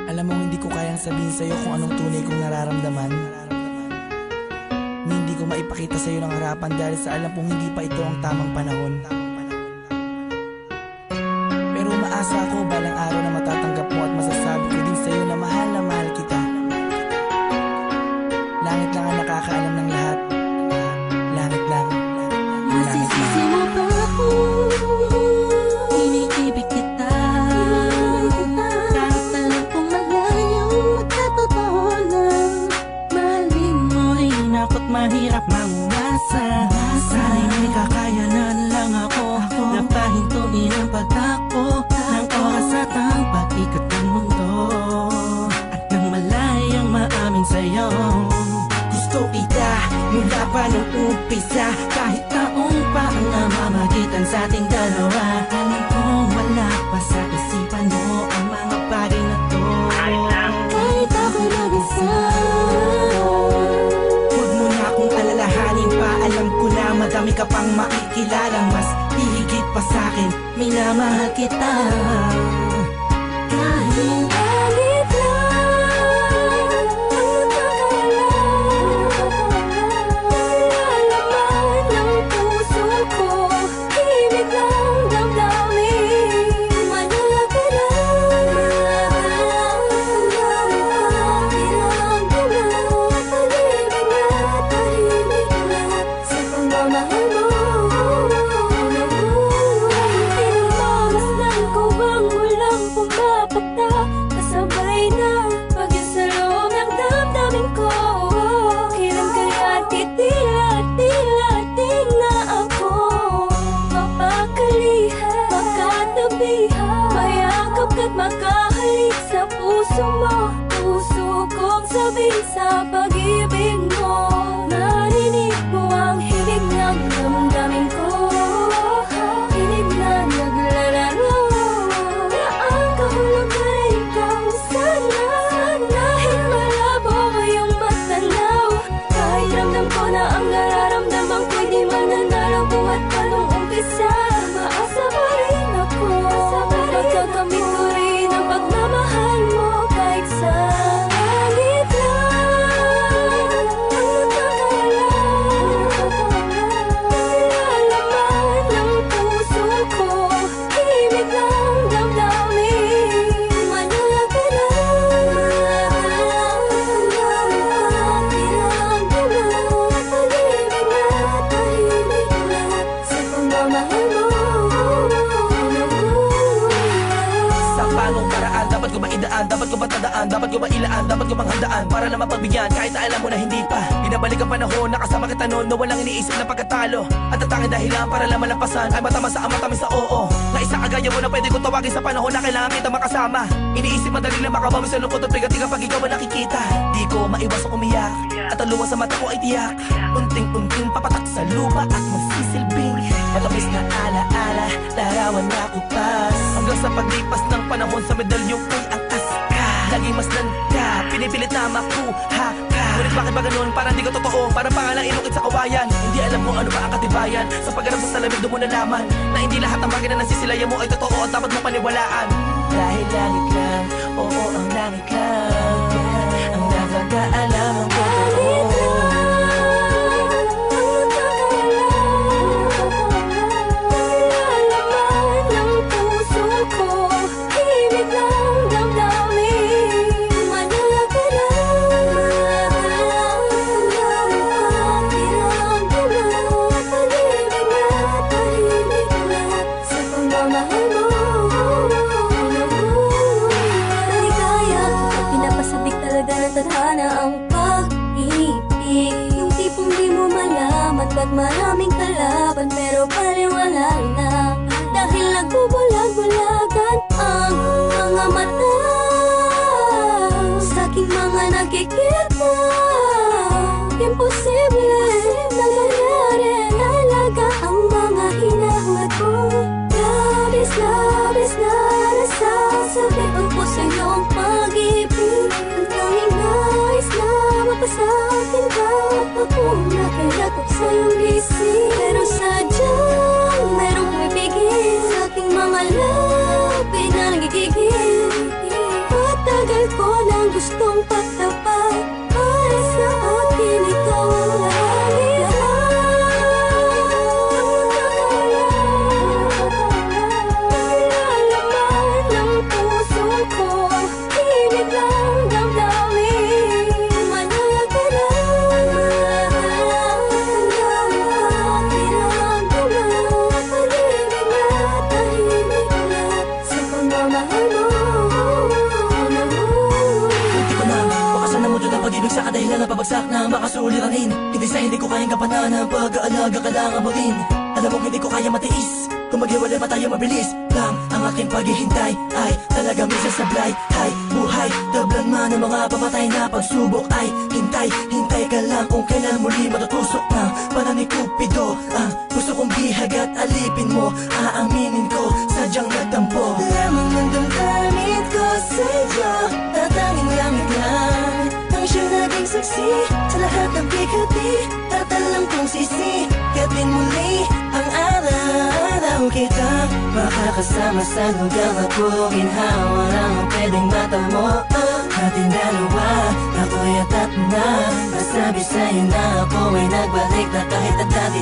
Alam mo, hindi ko kayang sabihin sa'yo kung anong tunay kong nararamdaman. Hindi ko maipakita sa'yo ng harapan dahil sa alam kong hindi pa ito ang tamang panahon. Pero umaasa ako balang araw na matatanggap mo at masasabi ko din sa'yo na mahal kita. Langit lang ang nakakaalam ng lahat. Langit lang. Masisisi mo ba ako? Iniibig kita. Kahit alam kong malayo at totoo lang. Mahalin mo rin ako't mahirap mangumasa. Sana'y may kakayanan lang ako na pahintuin ang pagtakbo ng oras at ang pag-ikot ng mundo. At nang malayang maamin sa'yo, gusto kita mula pa nung umpisa. Kahit taong pa ang namamagitan sa ating dalawa, alam kong wala pa sa isipan mo ang mga bagay na to. Kahit ako'y mag-isa, huwag mo na akong alalahanin pa. Alam ko na madami ka pang makikilala, mas hihigit pa sa'kin, minamahal kita. Kahit langit lang ang nakakalaman ng puso ko, ibig lang damdamin. Manalag ka lang, pag-ibig na tahimik lang sa pagmamahal mo. Pinagmamasdan ko bang walang pumapatak, kasabay na pag-isa loob ng damdamin ko. Kailan kaya titila-tila-ting na ako mapakalihan, makatabihan, mayakap ka't makahalik sa puso mo. Puso kong sabihin sa pag-ibig mo, narinig mo ang himig ng damdamin ko. Hinig na naglalaro na ang kahulugan ay ikaw sana. Dahil malabo ngayong matanaw, kahit ramdam ko na ang nararamdaman ko'y di mananalo. Buhat pa nung umpisa, maasa pa rin ako. Pagkakamit ko rin ang pagmamahal mo. Kahit sa langit lang ang nakakalaman ng puso ko, ibig lang damdamin. Manalag ka lang, pag-ibig na tahimik lang sa pagmamahal mo. Sa panong paraan, dapat ko ba idaan, dapat ko ba tandaan, dapat ko ba ilaan, dapat ko bang handaan para na mapagbigyan kahit na alam mo na hindi pa. Binabalik ang panahon, nakasama kita noon na walang iniisip na pagkatalo. At ang tanging dahilan para lang malampasan ay matamas sa matamis sa oo. Na isa kagaya mo na pwede ko tawagin sa panahon na kailangan kita makasama. Iniisip madali lang makabawi sa lungkot at bigat kapag ikaw ang nakikita. Di ko maiwasang umiyak at ang luha sa mata ko ay tiyak. Unting-unting papatak sa lupa at magsisilbing matamis na alaala, larawan na kupas. Hanggang sa paglipas ng panahon sa medalyong ko'y angkas ka. Laging mas nanda, pinipilit na makuha ka. Ngunit bakit ba ganun? Parang di ka totoo, parang pangalang inukit sa kawayan. Hindi alam kung ano ba ang katibayan. Sa pagharap sa salamig doon mo nalaman na hindi lahat ng bagay na nasisilayan mo ay totoo at dapat mo paniwalaan. Dahil langit lang, oo ang langit lang ang nakakaalam ang totoo. Tadhana ang pag-ibig, yung tipong di mo malaman ba't maraming kalaban pero paliwala na. Dahil nagbubulag-bulagan ang mga mata sa aking mga nakikita. Imposible na mangyari, nalaga ang mga hinahangad ko. Labis-labis na nasasabi ang puso iyong pag-ibig. Ang tanging nais na mapasakin ka, ako na kailatap sa iyong bisig. Pero sadyang merong pumipigil sa aking mga labi na nagigigil. Patagal ko ang gustong pagtapat. Para sa akin, ikaw ang langit. Nalalaman ng puso ko, tinig lang damdamin. Manaka na, pag-ibig na tahimik na sa pagmamahal mo. Hindi ko na makasan na mo doon ang pag-ibig sa kadahilan na pabagsak na makasuliranin. Hindi sa hindi ko kayang kapanan ang pag-aalaga kailangan mo rin. Alam mo hindi ko kaya matiis, kung maghiwalay pa tayo mabilis lang. Ang aking paghihintay ay talaga minsan sablay. Hay, buhay, tablan man ang mga papatay na pagsubok. Ay, hintay, hintay ka lang kung kailan muli matutusok ng panang ni Cupido. Ang gusto kong bihag at alipin mo, aaminin ko, sadyang nagtampo. Lamang ng damdamin ko sa'yo, tatanging langit lang ang siyang naging saksi sa lahat ng bigati. Tatalang kong sisikatin muli ang araw kita. Makakasama sa lugar na puro ginhawa lang ang pwedeng mata mo. Ating dalawa, ako'y atat na nasabi sa'yo na ako ay nagbalik na kahit ang dati.